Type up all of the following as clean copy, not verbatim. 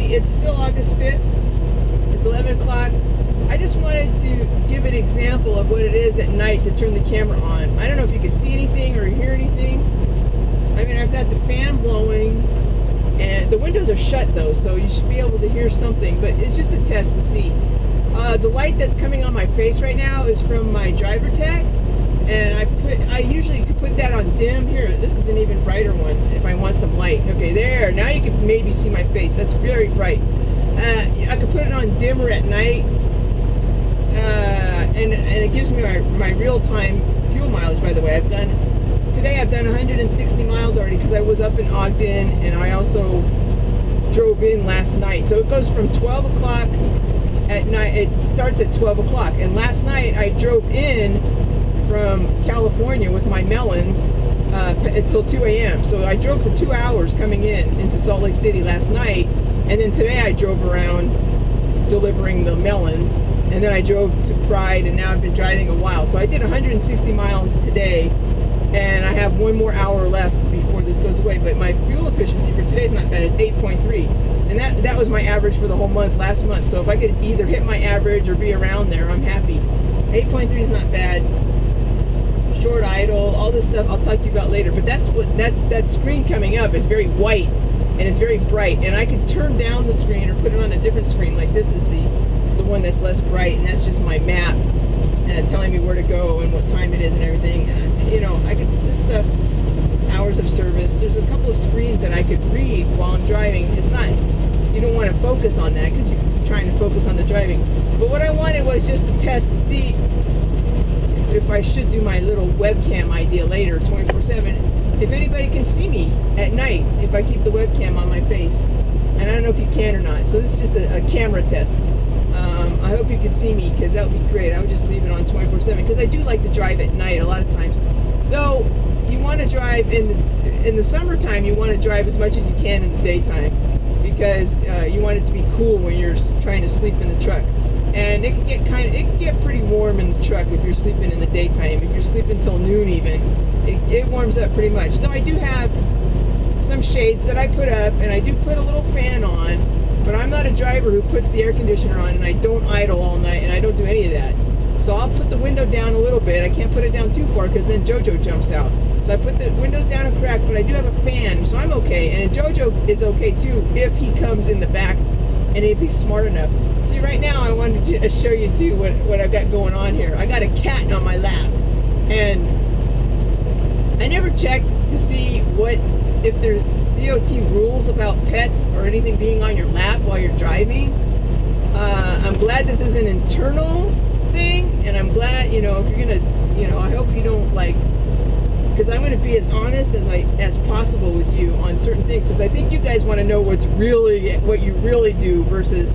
everybody. It's still August 5th. It's 11 o'clock. I just wanted to give an example of what it is at night to turn the camera on. I don't know if you can see anything or hear anything. I mean, I've got the fan blowing, and the windows are shut though, so you should be able to hear something, but it's just a test to see. The light that's coming on my face right now is from my driver tag, and I usually could put that on dim. Here, this is an even brighter one if I want some light. Okay, there, now you can maybe see my face. That's very bright. I could put it on dimmer at night, and it gives me my real-time fuel mileage. By the way, today I've done 160 miles already because I was up in Ogden, and I also drove in last night. So it goes from 12 o'clock at night. It starts at 12 o'clock, and last night I drove in from California with my melons until 2 a.m. So I drove for 2 hours coming into Salt Lake City last night, and then today I drove around delivering the melons, and then I drove to Pride, and now I've been driving a while. So I did 160 miles today, and I have 1 more hour left before this goes away. But my fuel efficiency for today is not bad. It's 8.3, and that was my average for the whole month last month. So if I could either hit my average or be around there, I'm happy. 8.3 is not bad. Short idle, all this stuff I'll talk to you about later. But that screen coming up is very white, and it's very bright, and I can turn down the screen or put it on a different screen. Like this is the one that's less bright, and that's just my map telling me where to go and what time it is and everything. You know, I could, this stuff, hours of service, there's a couple of screens that I could read while I'm driving. It's not, you don't want to focus on that because you're trying to focus on the driving. But what I wanted was just a test to see if I should do my little webcam idea later, 24/7, if anybody can see me at night if I keep the webcam on my face. And I don't know if you can or not. So this is just a camera test. I hope you can see me, because that would be great. I would just leave it on 24/7 because I do like to drive at night a lot of times. Though you want to drive in the summertime, you want to drive as much as you can in the daytime, because you want it to be cool when you're trying to sleep in the truck. And it can get pretty warm in the truck if you're sleeping in the daytime. If you're sleeping till noon even, it warms up pretty much. Though I do have some shades that I put up, and I do put a little fan on, but I'm not a driver who puts the air conditioner on, and I don't idle all night, and I don't do any of that. So I'll put the window down a little bit. I can't put it down too far because then Jojo jumps out. So I put the windows down a crack, but I do have a fan, so I'm okay. And Jojo is okay too if he comes in the back and if he's smart enough. See, right now I wanted to show you too what I've got going on here. I got a cat on my lap, and I never checked to see if there's DOT rules about pets or anything being on your lap while you're driving. I'm glad this is an internal thing, and I'm glad, if you're gonna, I hope you don't because I'm gonna be as honest as possible with you on certain things, because I think you guys want to know what you really do versus,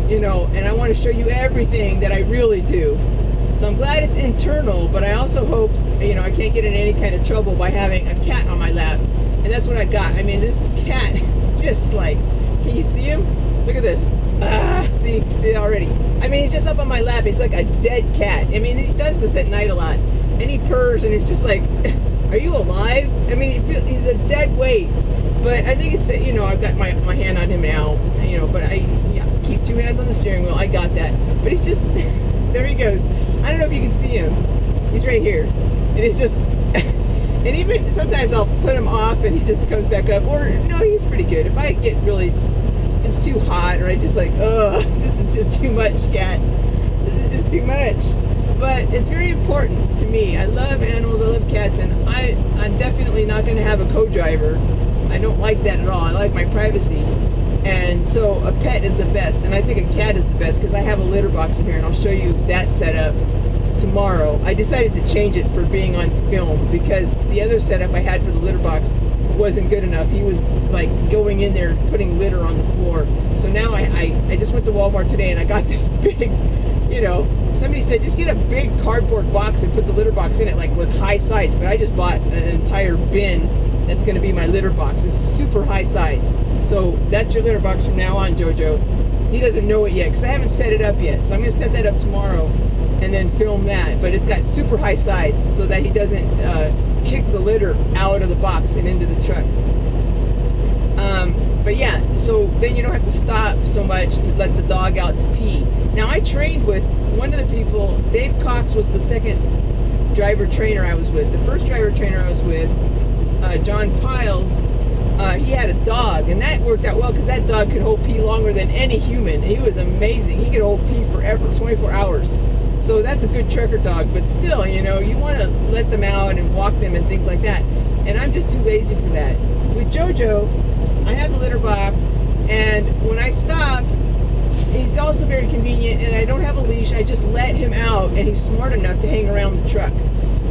and I want to show you everything that I really do. So I'm glad it's internal, but I also hope, I can't get in any kind of trouble by having a cat on my lap. And that's what I got. I mean, this cat is just can you see him? Look at this. See already. I mean, he's just up on my lap. He's like a dead cat. I mean, he does this at night a lot. And he purrs, and it's just like, are you alive? I mean, he's a dead weight. But I think it's, I've got my hand on him now, but I keep 2 hands on the steering wheel. I got that. But he's just, there he goes. I don't know if you can see him. He's right here. And it's just, and even sometimes I'll put him off and he just comes back up. Or, no, he's pretty good. If I get really, it's too hot, or I just this is just too much, cat. This is just too much. But it's very important to me. I love animals, I love cats, and I'm definitely not going to have a co-driver. I don't like that at all. I like my privacy. And so a pet is the best, and I think a cat is the best because I have a litter box in here, and I'll show you that setup tomorrow. I decided to change it for being on film because the other setup I had for the litter box wasn't good enough. He was going in there and putting litter on the floor. So now I just went to Walmart today, and I got this big, somebody said just get a big cardboard box and put the litter box in it, with high sides. But I just bought an entire bin that's going to be my litter box. It's super high sides. So that's your litter box from now on, Jojo. He doesn't know it yet because I haven't set it up yet. So I'm going to set that up tomorrow and then film that. But it's got super high sides so that he doesn't kick the litter out of the box and into the truck. But yeah, so then you don't have to stop so much to let the dog out to pee. Now I trained with one of the people. Dave Cox was the second driver trainer I was with. The first driver trainer I was with, John Piles, he had a dog, and that worked out well because that dog could hold pee longer than any human. He was amazing. He could hold pee forever, 24 hours. So that's a good trucker dog, but still, you know, you want to let them out and walk them and things like that. And I'm just too lazy for that. With Jojo, I have the litter box, and when I stop, he's also very convenient, and I don't have a leash. I just let him out, and he's smart enough to hang around the truck.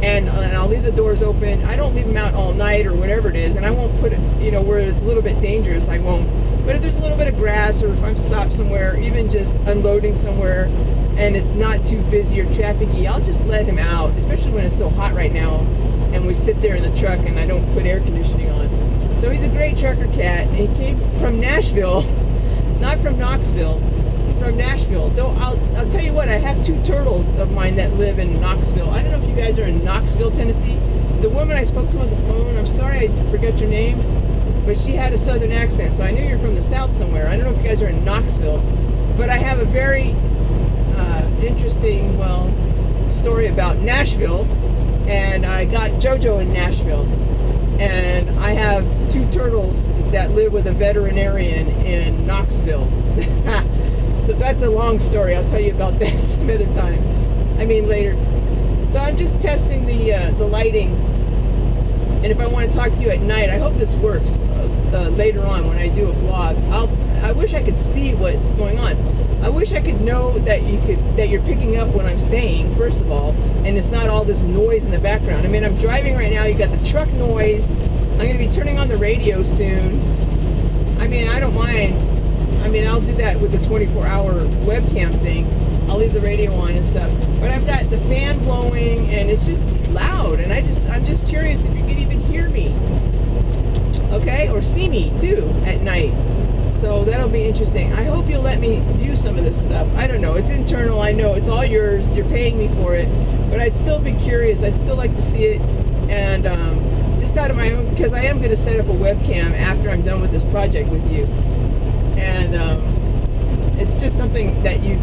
And I'll leave the doors open. I don't leave them out all night or whatever it is, and I won't put it, you know, where it's a little bit dangerous, I won't. But if there's a little bit of grass, or if I'm stopped somewhere, even just unloading somewhere, and it's not too busy or trafficy, I'll just let him out, especially when it's so hot right now, and we sit there in the truck and I don't put air conditioning on. So he's a great trucker cat, and he came from Nashville, not from Knoxville, from Nashville. Though I'll tell you what, I have 2 turtles of mine that live in Knoxville. I don't know if you guys are in Knoxville, Tennessee. The woman I spoke to on the phone, I'm sorry I forgot your name, but she had a southern accent, so I knew you're from the south somewhere. I don't know if you guys are in Knoxville, but I have a very interesting, well, story about Nashville, and I got Jojo in Nashville, and I have 2 turtles that live with a veterinarian in Knoxville. So that's a long story. I'll tell you about that some other time. I mean later. So I'm just testing the lighting, and if I want to talk to you at night, I hope this works later on when I do a vlog. I wish I could see what's going on. I wish I could know that you're picking up what I'm saying, first of all, and it's not all this noise in the background. I mean, I'm driving right now. You got the truck noise. I'm going to be turning on the radio soon. I mean, I don't mind. I mean, I'll do that with the 24-hour webcam thing. I'll leave the radio on and stuff. But I've got the fan blowing, and it's just loud. And I'm just curious if you can even hear me, okay, or see me too at night. So that'll be interesting. I hope you'll let me view some of this stuff. I don't know. It's internal. I know it's all yours. You're paying me for it. But I'd still be curious. I'd still like to see it. And just out of my own, because I am going to set up a webcam after I'm done with this project with you. And it's just something that you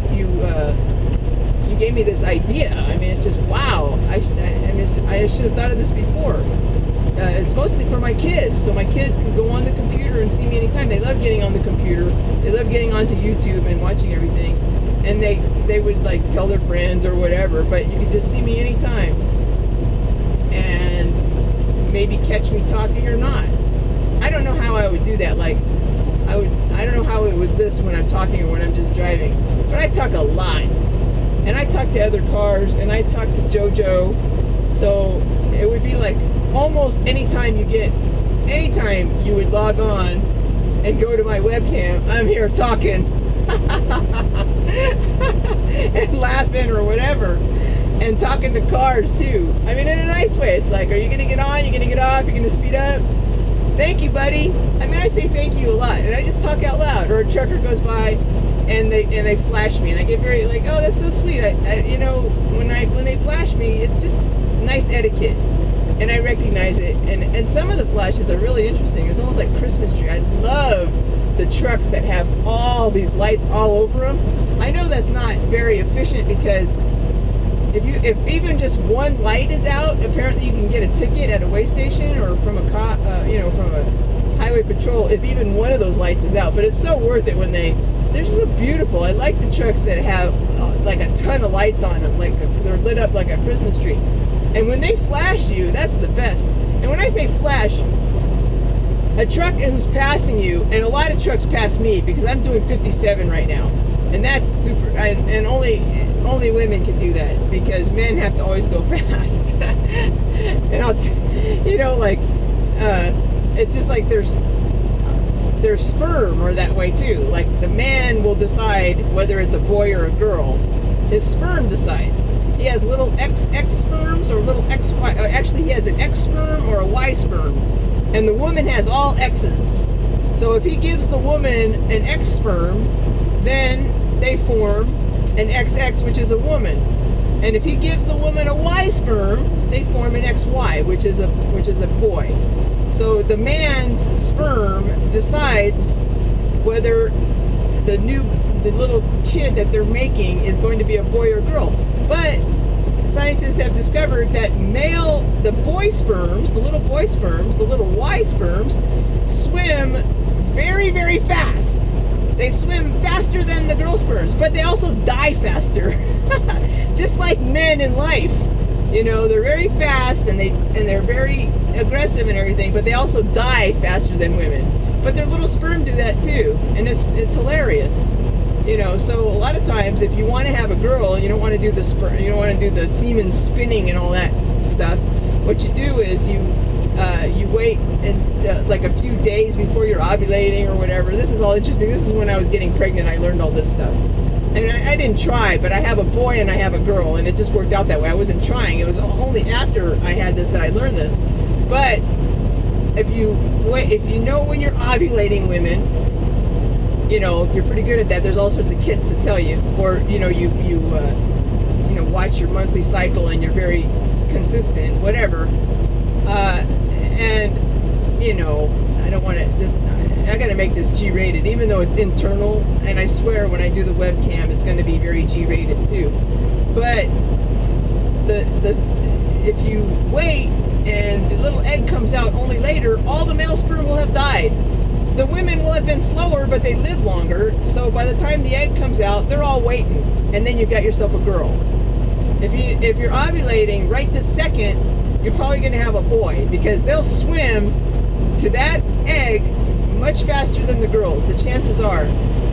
gave me this idea. I mean, it's just wow. I should have thought of this before. It's mostly for my kids, so my kids can go on the computer and see me anytime. They love getting on the computer. They love getting onto YouTube and watching everything. And they would like tell their friends or whatever, but you can just see me anytime. And maybe catch me talking or not. I don't know how I would do that. Like, I don't know how it would this when I'm talking or when I'm just driving. But I talk a lot. And I talk to other cars, and I talk to Jojo. So it would be like almost anytime you would log on and go to my webcam, I'm here talking and laughing or whatever, and talking to cars too. I mean, in a nice way. It's like, are you gonna get on? You gonna get off? You gonna speed up? Thank you, buddy. I mean, I say thank you a lot, and I just talk out loud. Or a trucker goes by, and they flash me, and I get very like, oh, that's so sweet. You know, when they flash me, it's just nice etiquette, and I recognize it. And some of the flashes are really interesting. It's almost like Christmas tree. I love the trucks that have all these lights all over them. I know that's not very efficient, because if even just one light is out, apparently you can get a ticket at a weigh station or from a cop, from a highway patrol, if even one of those lights is out. But it's so worth it when they're just so beautiful. I like the trucks that have like a ton of lights on them, like they're lit up like a Christmas tree. And when they flash you, that's the best. And when I say flash, a truck who's passing you, and a lot of trucks pass me because I'm doing 57 right now, and that's super. And only women can do that, because men have to always go fast. And it's just like their sperm are that way too. Like the man will decide whether it's a boy or a girl. His sperm decides. He has little XX sperms or little XY. Actually, he has an X sperm or a Y sperm, and the woman has all X's. So if he gives the woman an X sperm, then they form an XX, which is a woman. And if he gives the woman a Y sperm, they form an XY, which is a boy. So the man's sperm decides whether the little kid that they're making is going to be a boy or girl. But scientists have discovered that the boy sperms, the little boy sperms, the little Y sperms, swim very, very fast. They swim faster than the girl sperms, but they also die faster. Just like men in life. You know, they're very fast and they're very aggressive and everything, but they also die faster than women. But their little sperm do that too, and it's hilarious. You know, so a lot of times if you want to have a girl, you don't want to do you don't want to do the semen spinning and all that stuff. What you do is you wait and like a few days before you're ovulating or whatever. This is all interesting. This is when I was getting pregnant. I learned all this stuff. And I didn't try, but I have a boy and I have a girl, and it just worked out that way. I wasn't trying. It was only after I had this that I learned this. But if you know when you're ovulating, women, you know, if you're pretty good at that, there's all sorts of kits to tell you. Or, you know, you watch your monthly cycle and you're very consistent, whatever. And, you know, I don't want to, I got to make this G-rated, even though it's internal, and I swear when I do the webcam, it's going to be very G-rated too. But if you wait and the little egg comes out only later, all the male sperm will have died. The women will have been slower, but they live longer, so by the time the egg comes out, they're all waiting, and then you've got yourself a girl. If you're ovulating right this second, you're probably going to have a boy, because they'll swim to that egg much faster than the girls. The chances are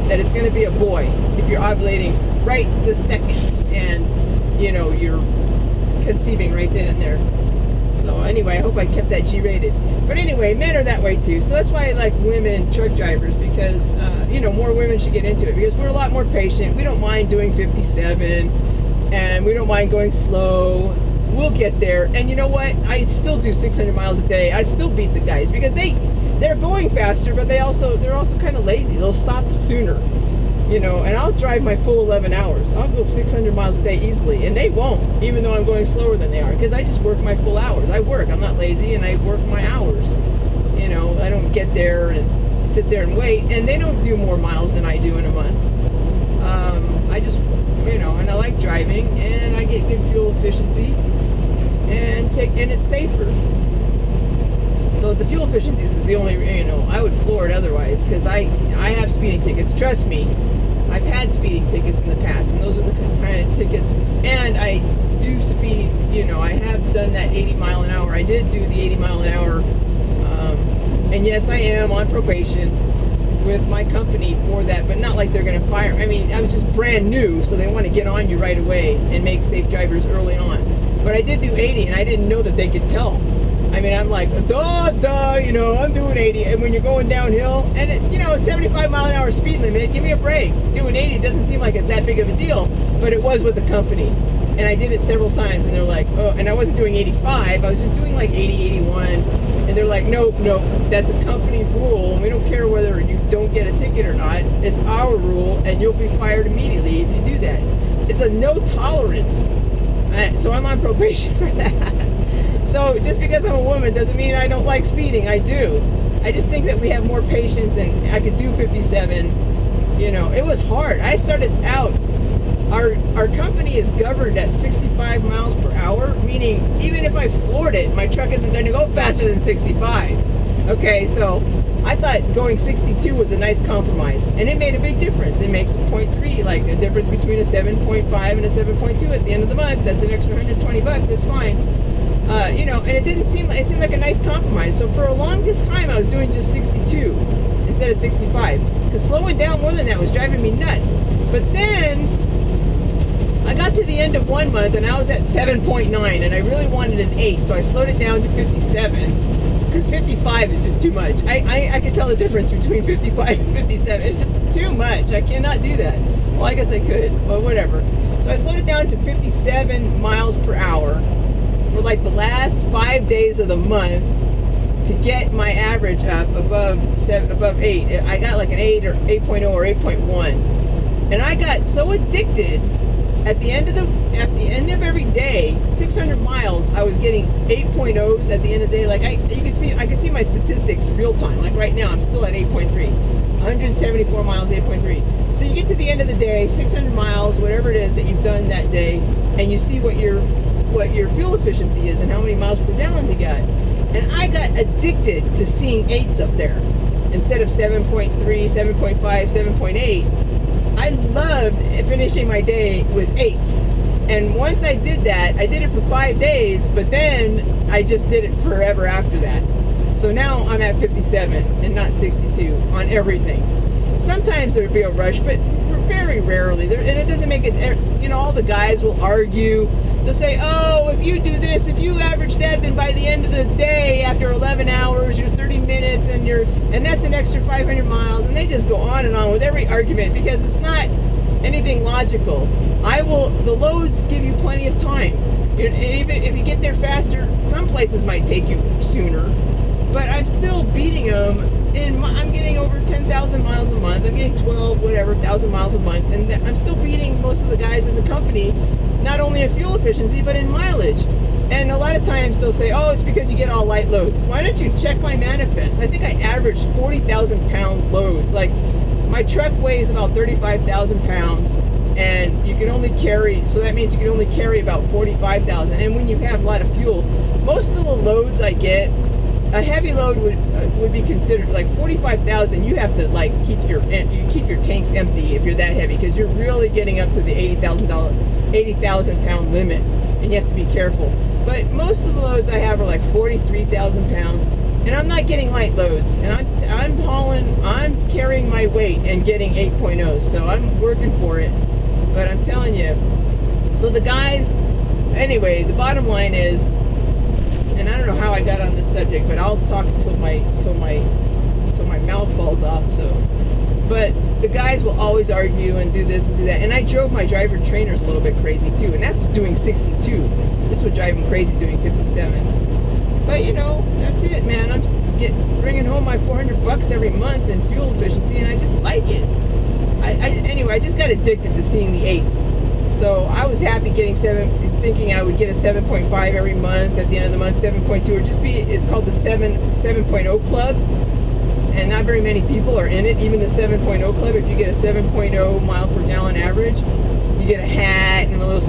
that it's going to be a boy if you're ovulating right this second, and, you know, you're conceiving right then and there. So anyway, I hope I kept that G-rated. But anyway, men are that way too. So that's why I like women truck drivers, because, you know, more women should get into it, because we're a lot more patient. We don't mind doing 57, and we don't mind going slow. We'll get there. And you know what? I still do 600 miles a day. I still beat the guys, because they're going faster, but they're also kind of lazy. They'll stop sooner. You know, and I'll drive my full 11 hours. I'll go 600 miles a day easily, and they won't, even though I'm going slower than they are, because I just work my full hours. I work. I'm not lazy, and I work my hours. You know, I don't get there and sit there and wait, and they don't do more miles than I do in a month. I just, you know, and I like driving, and I get good fuel efficiency, and it's safer. So the fuel efficiency is the only, you know, I would floor it otherwise, because I have speeding tickets. Trust me, I've had speeding tickets in the past, and those are the kind of tickets, and I do speed, you know, I have done that 80 mile an hour. I did do the 80 mile an hour, and yes, I am on probation with my company for that, but not like they're going to fire. I mean, I was just brand new, so they want to get on you right away and make safe drivers early on. But I did do 80, and I didn't know that they could tell. I mean, I'm like, duh, you know, I'm doing 80. And when you're going downhill, and, it, you know, a 75 mile an hour speed limit, give me a break. Doing 80 doesn't seem like it's that big of a deal, but it was with the company. And I did it several times, and they're like, oh, and I wasn't doing 85, I was just doing like 80, 81. And they're like, nope, that's a company rule, and we don't care whether you don't get a ticket or not. It's our rule, and you'll be fired immediately if you do that. It's a no tolerance. So I'm on probation for that. So just because I'm a woman doesn't mean I don't like speeding. I do. I just think that we have more patience, and I could do 57. You know, it was hard. I started out, our company is governed at 65 miles per hour, meaning even if I floored it, my truck isn't going to go faster than 65. Okay, so I thought going 62 was a nice compromise, and it made a big difference. It makes 0.3, like a difference between a 7.5 and a 7.2 at the end of the month. That's an extra $120. It's fine. You know, and it seemed like a nice compromise. So for a longest time, I was doing just 62 instead of 65, because slowing down more than that was driving me nuts. But then I got to the end of one month, and I was at 7.9, and I really wanted an 8, so I slowed it down to 57, because 55 is just too much. I can tell the difference between 55 and 57. It's just too much. I cannot do that. Well, I guess I could, but whatever. So I slowed it down to 57 miles per hour for like the last 5 days of the month to get my average up above 8. I got like an 8 or 8.0 or 8.1, and I got so addicted. At the end of every day, 600 miles, I was getting 8.0s at the end of the day. Like I could see my my statistics real time. Like right now, I'm still at 8.3. 174 miles, 8.3. So you get to the end of the day, 600 miles, whatever it is that you've done that day, and you see what your fuel efficiency is and how many miles per gallon you got. And I got addicted to seeing 8s up there instead of 7.3, 7.5, 7.8. I loved finishing my day with 8s. And once I did that, I did it for 5 days, but then I just did it forever after that. So now I'm at 57 and not 62 on everything. Sometimes there'd be a rush, but very rarely. And it doesn't make it, you know, all the guys will argue. They'll say, oh, if you do this, if you average that, then by the end of the day, after 11 hours, you're 30 minutes, and that's an extra 500 miles. And they just go on and on with every argument because it's not anything logical. The loads give you plenty of time. Even if you get there faster, some places might take you sooner, but I'm still beating them. I'm getting over 10,000 miles a month. I'm getting 1,000 miles a month, and I'm still beating most of the guys in the company, not only in fuel efficiency, but in mileage. And a lot of times they'll say, oh, it's because you get all light loads. Why don't you check my manifest? I think I averaged 40,000 pound loads. Like, my truck weighs about 35,000 pounds, and you can only carry, so that means you can only carry about 45,000. And when you have a lot of fuel, most of the loads I get, a heavy load would be considered like 45,000. You have to like keep your tanks empty if you're that heavy, because you're really getting up to the 80,000 pound limit, and you have to be careful. But most of the loads I have are like 43,000 pounds, and I'm not getting light loads, and I'm carrying my weight and getting 8.0, so I'm working for it. But I'm telling you, so the guys, anyway, the bottom line is, and I don't know how I got on this subject, but I'll talk until my mouth falls off. So, but the guys will always argue and do this and do that. And I drove my driver trainers a little bit crazy too, and that's doing 62. This would drive them crazy doing 57. But you know, that's it, man. I'm bringing home my $400 every month in fuel efficiency, and I just like it. Anyway, I just got addicted to seeing the 8s. So I was happy getting thinking I would get a 7.5 every month at the end of the month, 7.2, or just it's called the 7.0 club. And not very many people are in it, even the 7.0 club. If you get a 7.0 mile per gallon average, you get a hat and a little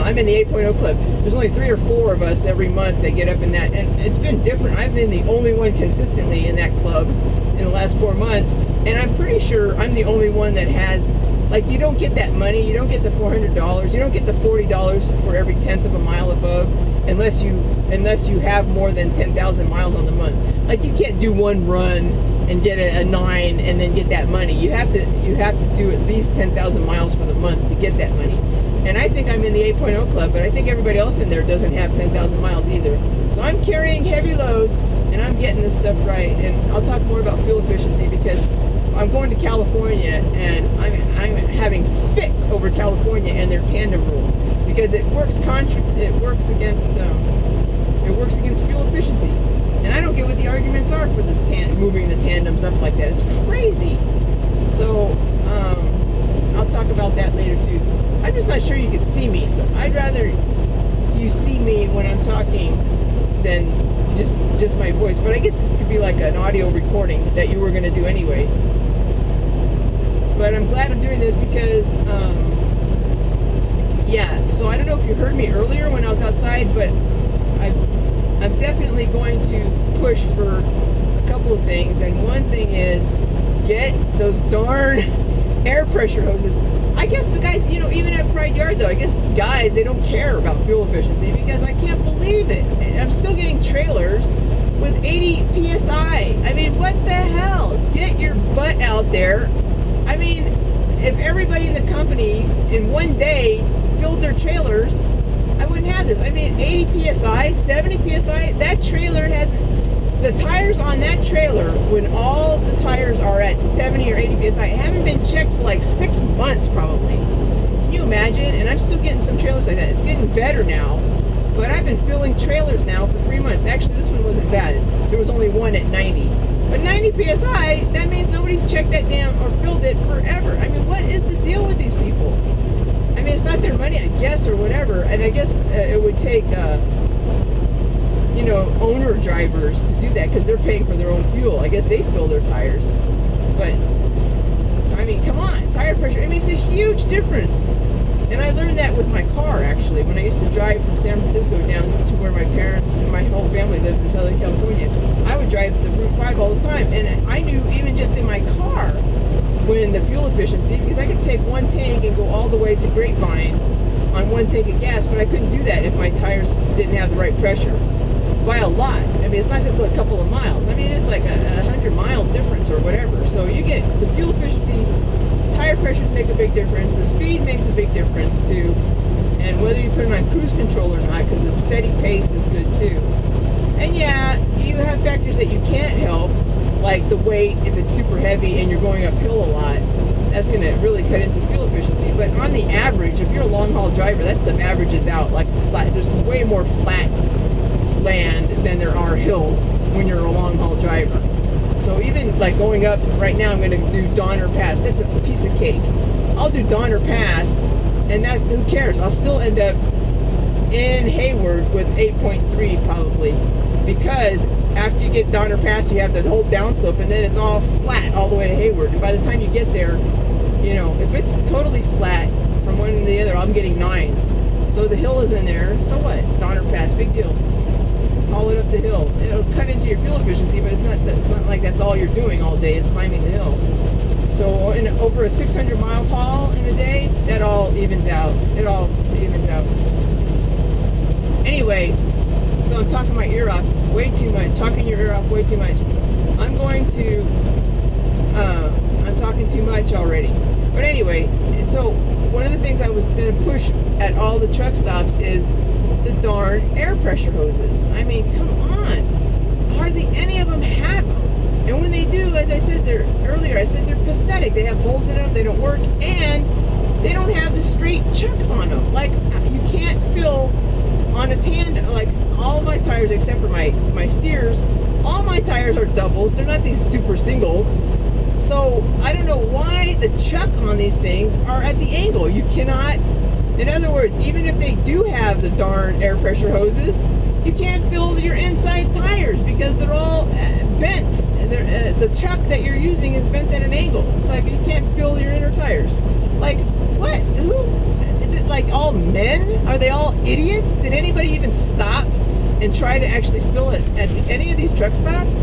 I'm in the 8.0 club. There's only 3 or 4 of us every month that get up in that, and it's been different. I've been the only one consistently in that club in the last 4 months, and I'm pretty sure I'm the only one that has, like, you don't get that money, you don't get the $400, you don't get the $40 for every 10th of a mile above, unless you have more than 10,000 miles on the month. Like, you can't do one run and get a 9 and then get that money. You have to do at least 10,000 miles for the month to get that money. And I think I'm in the 8.0 club, but I think everybody else in there doesn't have 10,000 miles either. So I'm carrying heavy loads, and I'm getting this stuff right. And I'll talk more about fuel efficiency, because I'm going to California, and I'm having fits over California and their tandem rule, because it works against fuel efficiency. And I don't get what the arguments are for this moving the tandems up like that. It's crazy. So I'll talk about that later too. I'm just not sure you can see me, so I'd rather you see me when I'm talking than just my voice. But I guess this could be like an audio recording that you were going to do anyway. But I'm glad I'm doing this because, so I don't know if you heard me earlier when I was outside, but I'm definitely going to push for a couple of things. And one thing is, get those darn air pressure hoses. I guess the guys, even at Pride Yard though, I guess guys, they don't care about fuel efficiency, because I can't believe it. I'm still getting trailers with 80 PSI. I mean, what the hell? Get your butt out there. I mean, if everybody in the company in one day filled their trailers, I wouldn't have this. I mean, 80 PSI, 70 PSI, that trailer has, the tires on that trailer, when all the tires are at 70 or 80 PSI, haven't been checked for like 6 months probably. Can you imagine? And I'm still getting some trailers like that. It's getting better now, but I've been filling trailers now for 3 months. Actually, this one wasn't bad. There was only one at 90. But 90 PSI, that means nobody's checked that down or filled it forever. I mean, what is the deal with these people? I mean, it's not their money, I guess, or whatever. And I guess it would take, you know, owner drivers to do that because they're paying for their own fuel. I guess they fill their tires. But, I mean, come on, tire pressure, it makes a huge difference. And I learned that with my car, actually, when I used to drive from San Francisco down to where my parents and my whole family lived in Southern California. I would drive the Route 5 all the time, and I knew even just in my car when the fuel efficiency, because I could take one tank and go all the way to Grapevine on one tank of gas, but I couldn't do that if my tires didn't have the right pressure. By a lot. I mean, it's not just a couple of miles. I mean, it's like a 100-mile difference or whatever. So you get the fuel efficiency, tire pressures make a big difference, the speed makes a big difference too, and whether you put it on cruise control or not, because a steady pace is good too. And yeah, you have factors that you can't help, like the weight. If it's super heavy and you're going uphill a lot, that's going to really cut into fuel efficiency. But on the average, if you're a long-haul driver, that stuff averages out like flat. There's way more flat land than there are hills when you're a long-haul driver. So even like going up right now, I'm going to do Donner Pass. That's a piece of cake. I'll do Donner Pass, and that's, who cares? I'll still end up in Hayward with 8.3 probably, because after you get Donner Pass, you have the whole downslope, and then it's all flat all the way to Hayward. And by the time you get there, you know, if it's totally flat from one to the other, I'm getting 9s. So the hill is in there. So what? Donner Pass, big deal. Haul it up the hill. It'll cut into your fuel efficiency, but it's not like that's all you're doing all day is climbing the hill. So over a 600-mile haul in a day, that all evens out. It all evens out. Anyway, so I'm talking my ear off way too much. Talking your ear off way too much. I'm talking too much already. But anyway, so one of the things I was going to push at all the truck stops is the darn air pressure hoses. I mean, come on. Hardly any of them have them. And when they do, as I said earlier, I said they're pathetic. They have holes in them, they don't work, and they don't have the straight chucks on them. Like, you can't fill on a tandem. Like, all of my tires, except for my steers, all my tires are doubles. They're not these super singles. So, I don't know why the chuck on these things are at the angle. You cannot, in other words, even if they do have the darn air pressure hoses, you can't fill your inside tires because they're all bent. The chuck that you're using is bent at an angle. It's like you can't fill your inner tires. Like, what? Who? Is it like all men? Are they all idiots? Did anybody even stop and try to actually fill it at any of these truck stops?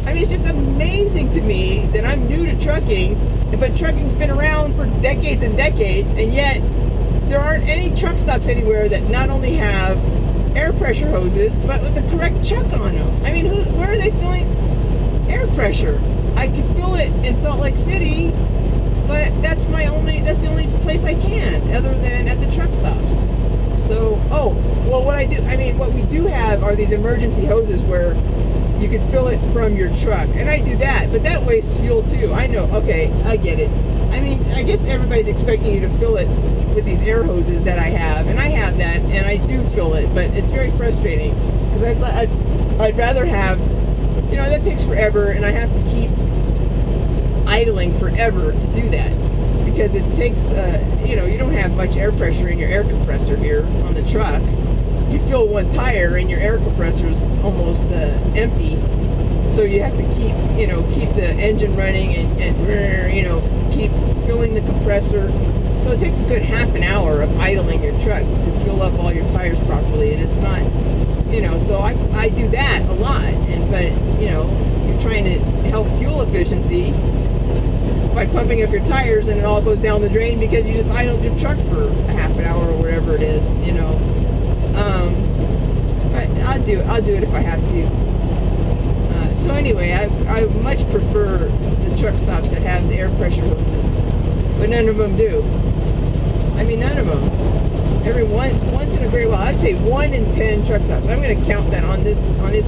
I mean, it's just amazing to me that I'm new to trucking, but trucking's been around for decades and decades, and yet there aren't any truck stops anywhere that not only have air pressure hoses, but with the correct chuck on them. I mean, where are they filling air pressure? I can fill it in Salt Lake City, but that's the only place I can, other than at the truck stops. So, what we do have are these emergency hoses where you can fill it from your truck, and I do that, but that wastes fuel too. I know, okay, I get it. I mean, I guess everybody's expecting you to fill it with these air hoses that I have, and I have that, and I do fill it, but it's very frustrating, because I'd rather have, you know, that takes forever, and I have to keep idling forever to do that, because it takes, you don't have much air pressure in your air compressor here on the truck. You fill one tire and your air compressor is almost empty, so you have to keep the engine running and keep filling the compressor. So it takes a good half an hour of idling your truck to fill up all your tires properly, and it's not, so I do that a lot, but you're trying to help fuel efficiency by pumping up your tires, and it all goes down the drain because you just idled your truck for a half an hour or whatever it is, but I'll do it if I have to. So anyway, I much prefer the truck stops that have the air pressure hoses, but none of them do. I mean, none of them. Once in a great while, I'd say 1 in 10 truck stops. I'm going to count that on these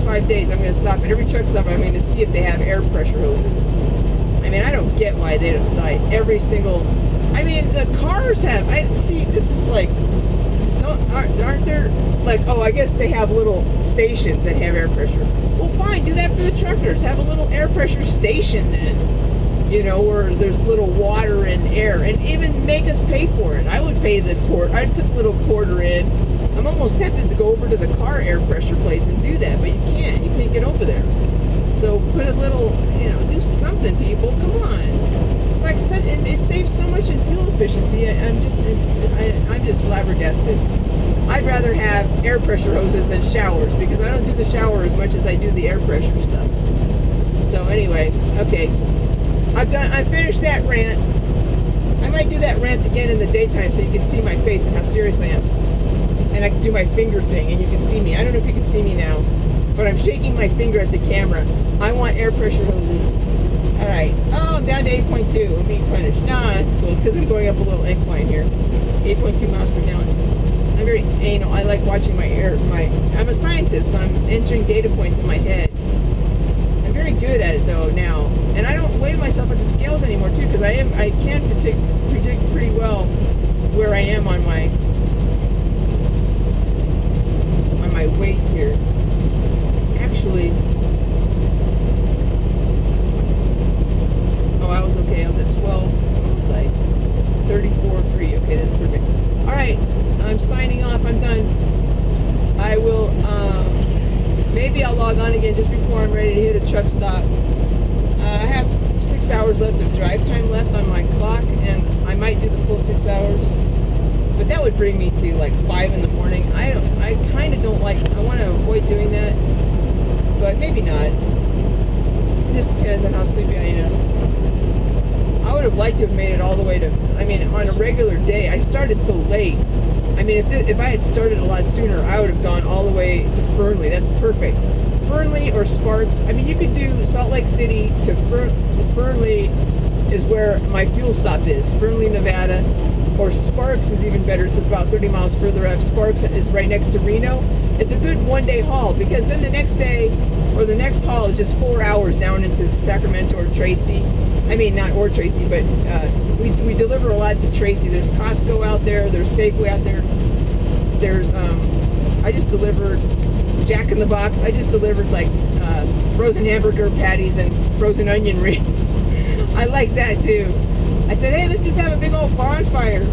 5 days. I'm going to stop at every truck stop. I'm going to see if they have air pressure hoses. I mean, I don't get why they don't, like, every single. I mean, the cars have. This is like. Aren't there, like, I guess they have little stations that have air pressure. Well, fine, do that for the truckers. Have a little air pressure station then, where there's little water and air, and even make us pay for it. I would pay I'd put the little quarter in, I'm almost tempted to go over to the car air pressure place and do that, but you can't. You can't get over there. So put a little, do something, people. Come on. It's like it saves so much in fuel efficiency. I'm just flabbergasted. I'd rather have air pressure hoses than showers because I don't do the shower as much as I do the air pressure stuff. So anyway, okay. I finished that rant. I might do that rant again in the daytime so you can see my face and how serious I am. And I can do my finger thing and you can see me. I don't know if you can see me now, but I'm shaking my finger at the camera. I want air pressure hoses. Alright. Oh, I'm down to 8.2. I'm being punished. Nah, that's cool. It's because I'm going up a little incline here. 8.2 miles per gallon. I'm very anal. I like watching I'm a scientist, so I'm entering data points in my head. I'm very good at it though now. And I don't weigh myself at the scales anymore too, because I can predict pretty well where I am on my weights here. Actually, I was okay. I was at 12. What was I? 34.3. Okay, that's perfect. Alright, I'm signing off. I'm done. I will, maybe I'll log on again just before I'm ready to hit a truck stop. I have 6 hours left of drive time left on my clock, and I might do the full 6 hours. But that would bring me to like 5 in the morning. I kind of don't like, I want to avoid doing that, but maybe not. It just depends on how sleepy I am. I would have liked to have made it all the way to, on a regular day. I started so late. If I had started a lot sooner, I would have gone all the way to Fernley. That's perfect. Fernley or Sparks. You could do Salt Lake City to Fernley is where my fuel stop is. Fernley, Nevada. Or Sparks is even better. It's about 30 miles further up. Sparks is right next to Reno. It's a good one-day haul because then the next day or the next haul is just 4 hours down into Sacramento or Tracy. Not or Tracy, but we deliver a lot to Tracy. There's Costco out there. There's Safeway out there. There's I just delivered Jack in the Box. I just delivered frozen hamburger patties and frozen onion rings. I like that too. I said, hey, let's just have a big old bonfire.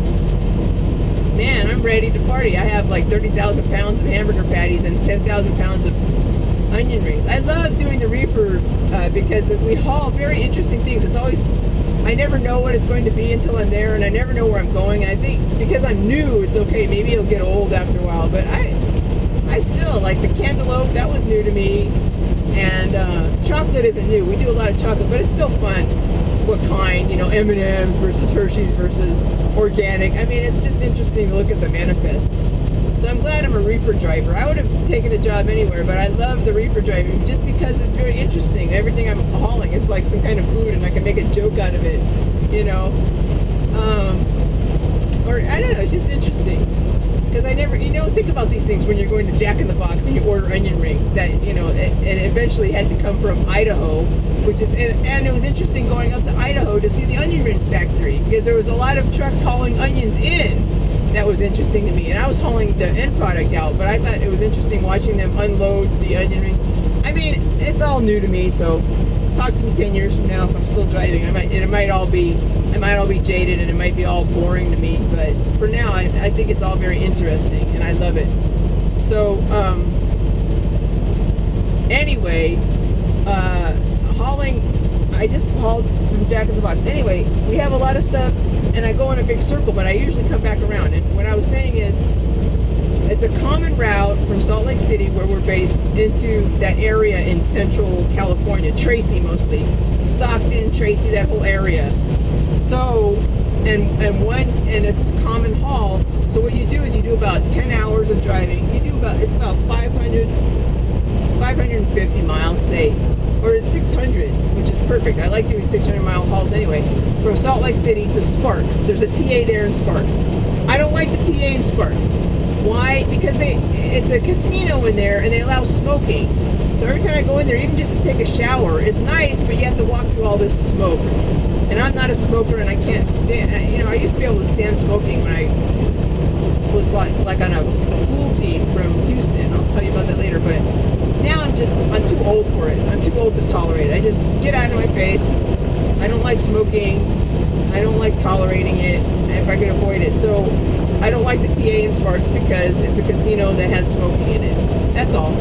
Man, I'm ready to party. I have like 30,000 pounds of hamburger patties and 10,000 pounds of onion rings. I love doing the reefer because we haul very interesting things. It's always, I never know what it's going to be until I'm there, and I never know where I'm going. And I think because I'm new, it's okay. Maybe it'll get old after a while, but I still like the cantaloupe. That was new to me. And chocolate isn't new. We do a lot of chocolate, but it's still fun. What kind, M&M's versus Hershey's versus organic. It's just interesting to look at the manifest. So I'm glad I'm a reefer driver. I would have taken a job anywhere, but I love the reefer driving just because it's very interesting. Everything I'm hauling is like some kind of food, and I can make a joke out of it, or I don't know, it's just interesting. Because I never, think about these things when you're going to Jack in the Box and you order onion rings. That, it eventually had to come from Idaho, which is, and it was interesting going up to Idaho to see the onion ring factory because there was a lot of trucks hauling onions in. That was interesting to me, and I was hauling the end product out, but I thought it was interesting watching them unload the onion rings. It's all new to me, so talk to me 10 years from now if I'm still driving. I might all be jaded and it might be all boring to me, but for now I think it's all very interesting and I love it. So anyway, hauling, I just hauled from Jack in the Box. Anyway, we have a lot of stuff and I go in a big circle, but I usually come back around. And what I was saying is it's a common route from Salt Lake City, where we're based, into that area in central California, Tracy mostly, Stockton, Tracy, that whole area. So, and it's a common haul. So what you do is you do about 10 hours of driving. It's about 550 miles, say, or it's 600, which is perfect. I like doing 600-mile hauls anyway. From Salt Lake City to Sparks. There's a TA there in Sparks. I don't like the TA in Sparks. Why? Because it's a casino in there and they allow smoking. So every time I go in there, even just to take a shower, it's nice, but you have to walk through all this smoke. And I'm not a smoker, and I can't stand. I used to be able to stand smoking when I was like on a pool team from Houston. I'll tell you about that later. But now I'm too old for it. I'm too old to tolerate it. I just get out of my face. I don't like smoking. I don't like tolerating it if I can avoid it. So I don't like the TA in Sparks because it's a casino that has smoking in it. That's all.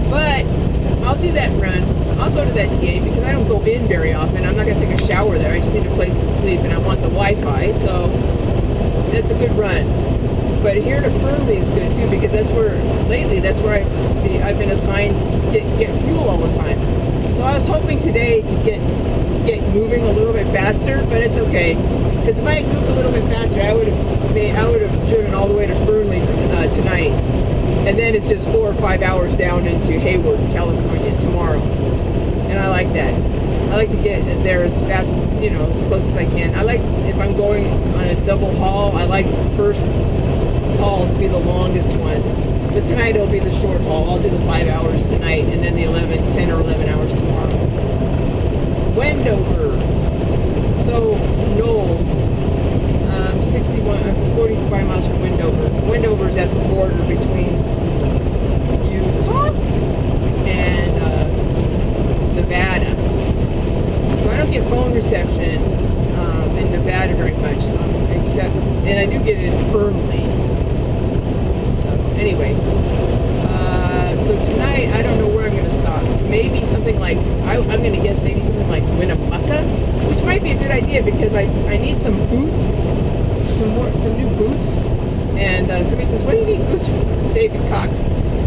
But I'll do that run. I'll go to that TA because I don't go in very often. I'm not going to take a shower there. I just need a place to sleep, and I want the Wi-Fi, so that's a good run. But here to Fernley is good too, because that's where I've been assigned to get fuel all the time. So I was hoping today to get moving a little bit faster, but it's okay. Because if I had moved a little bit faster, I would have driven all the way to Fernley tonight, and then it's just 4 or 5 hours down into Hayward, California tomorrow. And I like that. I like to get there as fast, as close as I can. I like, if I'm going on a double haul, I like the first haul to be the longest one. But tonight it'll be the short haul. I'll do the 5 hours tonight, and then the 10 or 11 hours tomorrow. Wendover. So, Knowles. 45 miles from Wendover. Wendover is at the border between Utah and Nevada. So I don't get phone reception in Nevada very much, and I do get it in Fernley. So anyway, so tonight I don't know where I'm going to stop. Maybe something like, I'm going to guess maybe something like Winnemucca, which might be a good idea because I need some boots, some new boots. And somebody says, what do you need boots for? David Cox.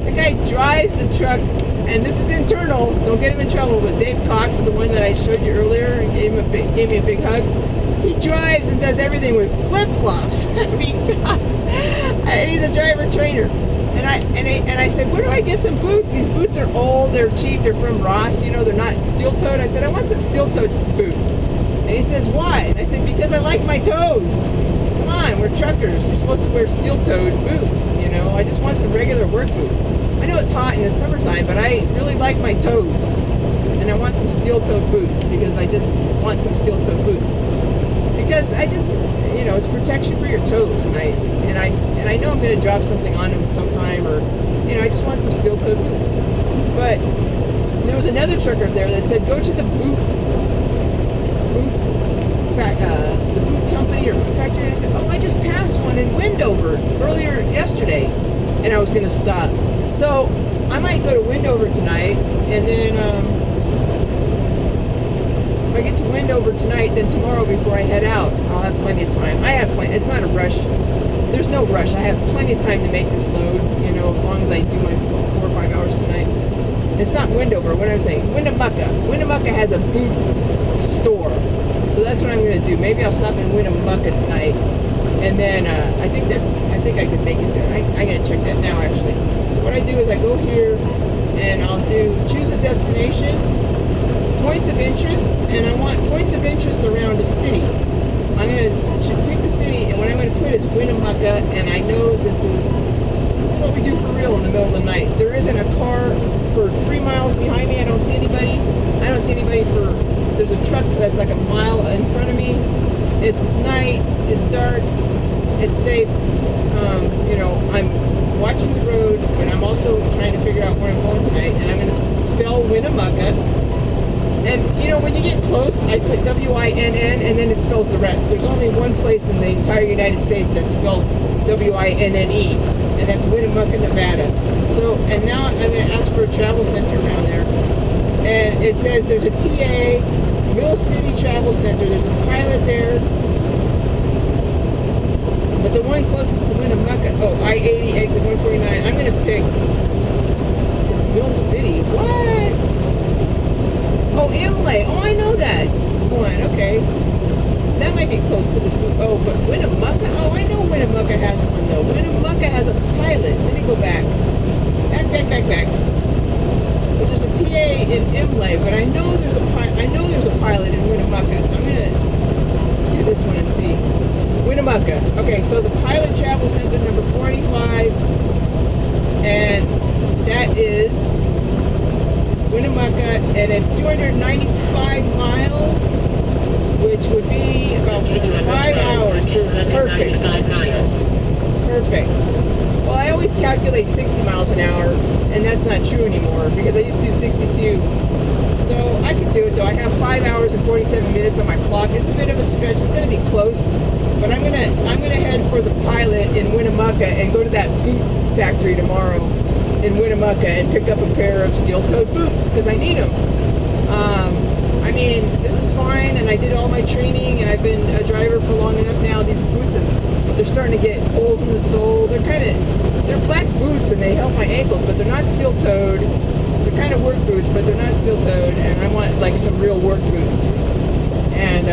The guy drives the truck, and this is internal, don't get him in trouble, but Dave Cox, the one that I showed you earlier, and gave me a big hug. He drives and does everything with flip-flops. I mean, and he's a driver trainer. And I said, where do I get some boots? These boots are old, they're cheap, they're from Ross, they're not steel-toed. I said, I want some steel-toed boots. And he says, why? And I said, because I like my toes. Come on, we're truckers. You're supposed to wear steel-toed boots, I just want some regular work boots. I know it's hot in the summertime, but I really like my toes. And I want some steel-toed boots because I just want some steel-toed boots. Because I just, it's protection for your toes. And I know I'm going to drop something on them sometime, or, I just want some steel-toed boots. But there was another trucker there that said, go to the boot company or boot factory. And I said, oh, I just passed one in Wendover earlier yesterday, and I was going to stop. So I might go to Wendover tonight, and then if I get to Wendover tonight, then tomorrow before I head out, I'll have plenty of time. It's not a rush. There's no rush. I have plenty of time to make this load, as long as I do my 4 or 5 hours tonight. It's not Wendover. What am I saying? Winnemucca. Winnemucca has a boot store. So that's what I'm going to do. Maybe I'll stop in Winnemucca tonight, and then I think I could make it there. I'm going to check that now, actually. So what I do is I go here, and I'll choose a destination, points of interest, and I want points of interest around a city. I'm going to pick the city, and what I'm going to put is Winnemucca, and I know this is what we do for real in the middle of the night. There isn't a car for 3 miles behind me. I don't see anybody. There's a truck that's like a mile in front of me. It's night, it's dark, it's safe. I'm watching the road, but I'm also trying to figure out where I'm going tonight, and I'm going to spell Winnemucca. And, when you get close, I put W-I-N-N, and then it spells the rest. There's only one place in the entire United States that's spelled W-I-N-N-E, and that's Winnemucca, Nevada. So, and now I'm going to ask for a travel center around there. And it says there's a TA, Mill City Travel Center. There's a pilot there. But the one closest to Winnemucca, I-80, exit 149, I'm going to pick the Mill City. What? Oh, Imlay. Oh, I know that one. Okay. That might be close to the... Oh, but Winnemucca? Oh, I know Winnemucca has one, though. Winnemucca has a pilot. Let me go back. Back. So there's a TA in Imlay, but I know there's a pilot in Winnemucca, so I'm going to do this one and see. Winnemucca. Okay, so the Pilot Travel Center number 485, and that is Winnemucca, and it's 295 miles, which would be about 5 hours. Perfect. Well, I always calculate 60 miles an hour, and that's not true anymore, because I used to do 62. So I could do it though. I have 5 hours and 47 minutes on my clock. It's a bit of a stretch. It's going to be close, but I'm gonna head for the Pilot in Winnemucca and go to that boot factory tomorrow in Winnemucca and pick up a pair of steel-toed boots because I need them. I mean, this is fine, and I did all my training, and I've been a driver for long enough now. These boots, they're starting to get holes in the sole. They're black boots, and they help my ankles, but they're not steel-toed. They're kind of work boots, but they're not steel-toed, and I want like some real work boots. And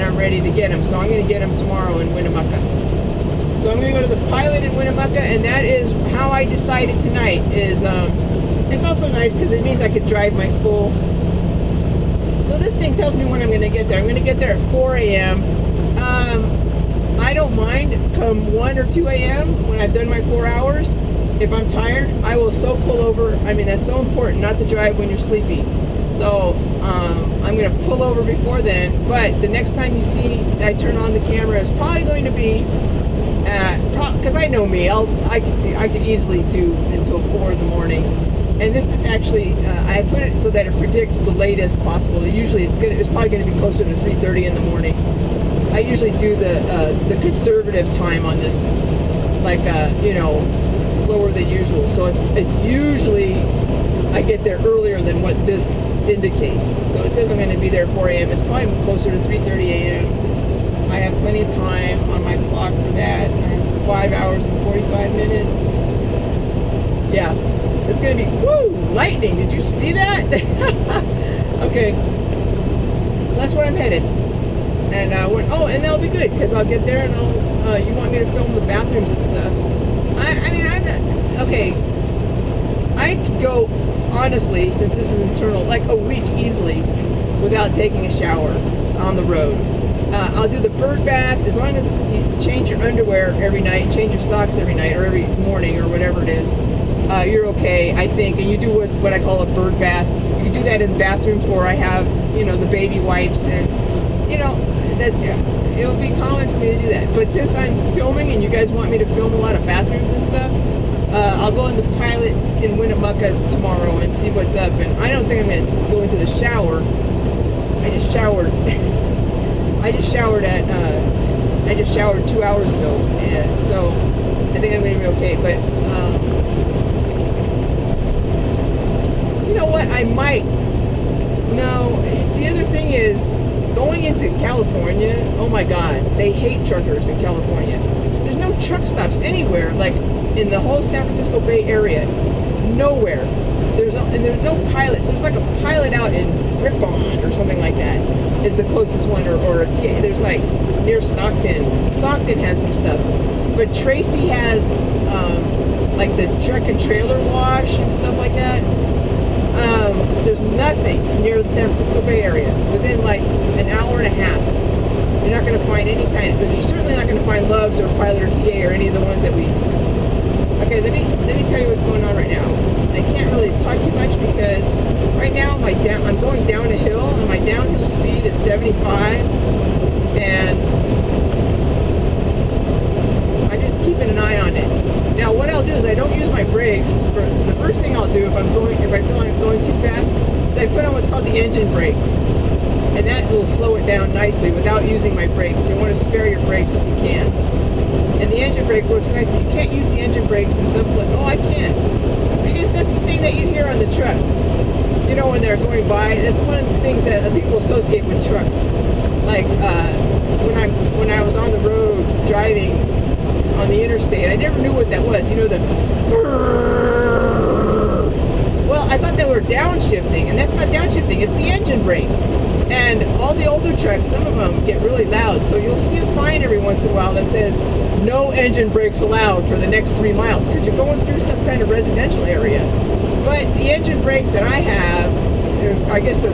I'm ready to get them, so I'm going to get them tomorrow in Winnemucca. So I'm going to go to the Pilot in Winnemucca, and that is how I decided tonight. It's also nice because it means I could drive my full. So this thing tells me when I'm going to get there. I'm going to get there at 4 a.m. I don't mind come 1 or 2 a.m. when I've done my 4 hours. If I'm tired, I will so pull over. I mean, that's so important not to drive when you're sleepy. So I'm going to pull over before then. But the next time you see I turn on the camera, it's probably going to be because I know me. I could easily do until 4 in the morning. And this is actually, I put it so that it predicts the latest possible. Usually it's probably going to be closer to 3:30 in the morning. I usually do the conservative time on this, like slower than usual. So it's usually I get there earlier than what this indicates. So it says I'm going to be there at 4 a.m. It's probably closer to 3:30 a.m. I have plenty of time on my clock for that. I have 5 hours and 45 minutes. Yeah. It's going to be, lightning. Did you see that? Okay. So that's where I'm headed. And, and that'll be good, because I'll get there and you want me to film the bathrooms and stuff. I mean, I'm not, okay. I could go, honestly, since this is internal, like a week easily without taking a shower on the road. I'll do the bird bath as long as you change your underwear every night, change your socks every night or every morning or whatever it is. You're okay, I think, and you do what I call a bird bath. You can do that in bathrooms where I have, the baby wipes, and, that it'll be common for me to do that. But since I'm filming and you guys want me to film a lot of bathrooms and stuff, I'll go in the Pilot in Winnemucca tomorrow and see what's up. And I don't think I'm going to go into the shower. I just showered 2 hours ago, and so I think I'm going to be okay. But you know what? I might. No, the other thing is going into California. Oh my God, they hate truckers in California. There's no truck stops anywhere, like in the whole San Francisco Bay Area. Nowhere. There's no pilots. There's like a pilot out in Rippon or something like that. Is the closest one, or there's like near Stockton. Stockton has some stuff, but Tracy has like the truck and trailer wash and stuff like that. There's nothing near the San Francisco Bay Area within like an hour and a half. You're not going to find any kind, but you're certainly not going to find Loves or Pilot or TA or any of the ones that we. Okay, let me tell you what's going on right now. I can't really talk too much because right now I'm going down a hill and my downhill speed is 75, and I'm just keeping an eye on it. Now what I'll do is I don't use my brakes. The first thing I'll do if I feel I'm going too fast is I put on what's called the engine brake, and that will slow it down nicely without using my brakes. You want to spare your brakes if you can. And the engine brake works nicely. You can't use the engine brakes in some place. Oh, I can. Because that's the thing that you hear on the truck. When they're going by, that's one of the things that people associate with trucks. Like when I was on the road driving on the interstate, I never knew what that was. Well, I thought they were downshifting, and that's not downshifting. It's the engine brake. And all the older trucks, some of them get really loud, so you'll see a sign every once in a while that says, no engine brakes allowed for the next 3 miles, because you're going through some kind of residential area. But the engine brakes that I have, I guess it says